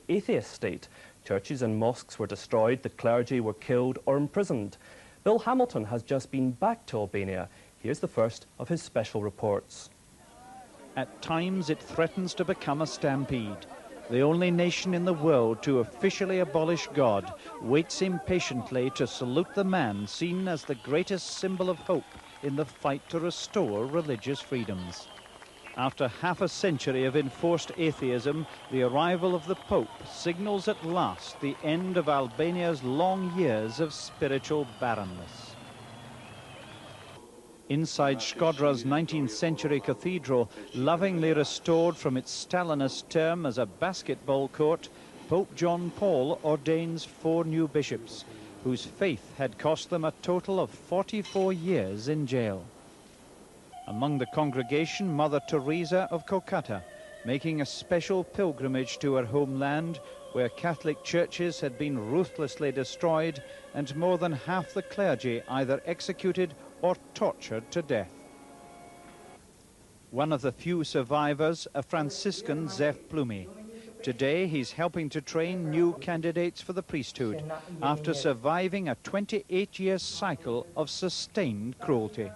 atheist state. Churches and mosques were destroyed, the clergy were killed or imprisoned. Bill Hamilton has just been back to Albania. Here's the first of his special reports. At times it threatens to become a stampede. The only nation in the world to officially abolish God waits impatiently to salute the man seen as the greatest symbol of hope in the fight to restore religious freedoms. After half a century of enforced atheism, the arrival of the Pope signals at last the end of Albania's long years of spiritual barrenness. Inside Shkodra's 19th century cathedral, lovingly restored from its Stalinist term as a basketball court, Pope John Paul ordains 4 new bishops, whose faith had cost them a total of 44 years in jail. Among the congregation, Mother Theresa of Kolkata, making a special pilgrimage to her homeland, where Catholic churches had been ruthlessly destroyed and more than half the clergy either executed or tortured to death. One of the few survivors, a Franciscan, Zef Plumi. Today he's helping to train new candidates for the priesthood after surviving a 28-year cycle of sustained cruelty.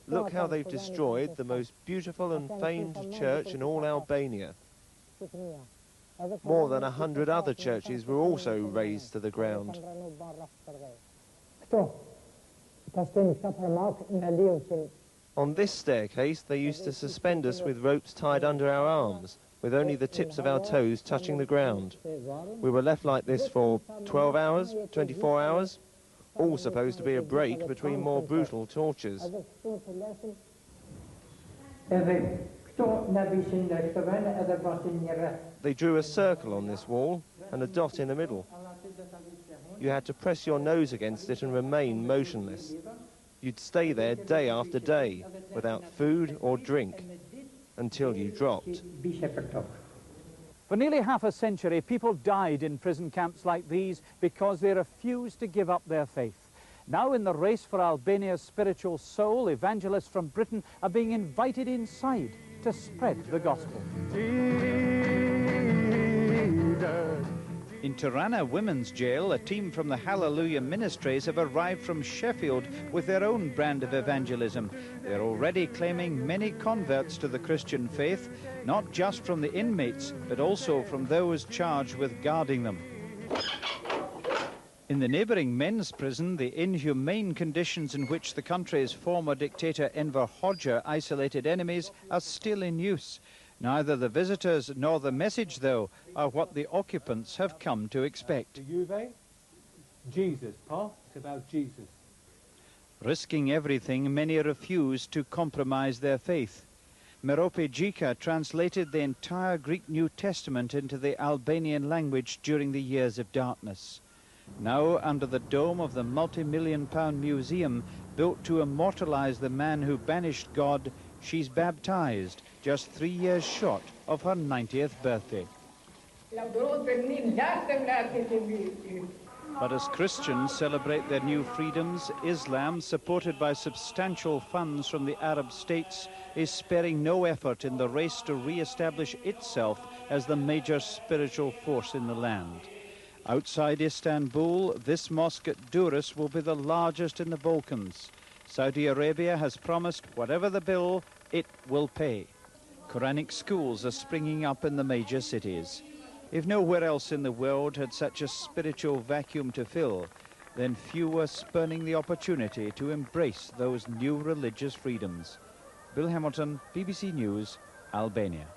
Look how they've destroyed the most beautiful and famed church in all Albania. More than 100 other churches were also razed to the ground. On this staircase, they used to suspend us with ropes tied under our arms, with only the tips of our toes touching the ground. We were left like this for 12 hours, 24 hours, all supposed to be a break between more brutal tortures. They drew a circle on this wall and a dot in the middle. You had to press your nose against it and remain motionless. You'd stay there day after day without food or drink until you dropped. For nearly half a century, people died in prison camps like these because they refused to give up their faith. Now, in the race for Albania's spiritual soul, evangelists from Britain are being invited inside to spread the gospel. In Tirana Women's Jail, a team from the Hallelujah Ministries have arrived from Sheffield with their own brand of evangelism. They're already claiming many converts to the Christian faith, not just from the inmates, but also from those charged with guarding them. In the neighbouring men's prison, the inhumane conditions in which the country's former dictator Enver Hoxha isolated enemies are still in use. Neither the visitors nor the message, though, are what the occupants have come to expect. Jesus, Pa, it's about Jesus. Risking everything, many refuse to compromise their faith. Merope Jika translated the entire Greek New Testament into the Albanian language during the years of darkness. Now, under the dome of the multi-million-pound museum built to immortalize the man who banished God, she's baptized, just 3 years short of her 90th birthday. But as Christians celebrate their new freedoms, Islam, supported by substantial funds from the Arab states, is sparing no effort in the race to re-establish itself as the major spiritual force in the land. Outside Istanbul, this mosque at Durrës will be the largest in the Balkans. Saudi Arabia has promised whatever the bill, it will pay. Quranic schools are springing up in the major cities. If nowhere else in the world had such a spiritual vacuum to fill, then few were spurning the opportunity to embrace those new religious freedoms. Bill Hamilton, BBC News, Albania.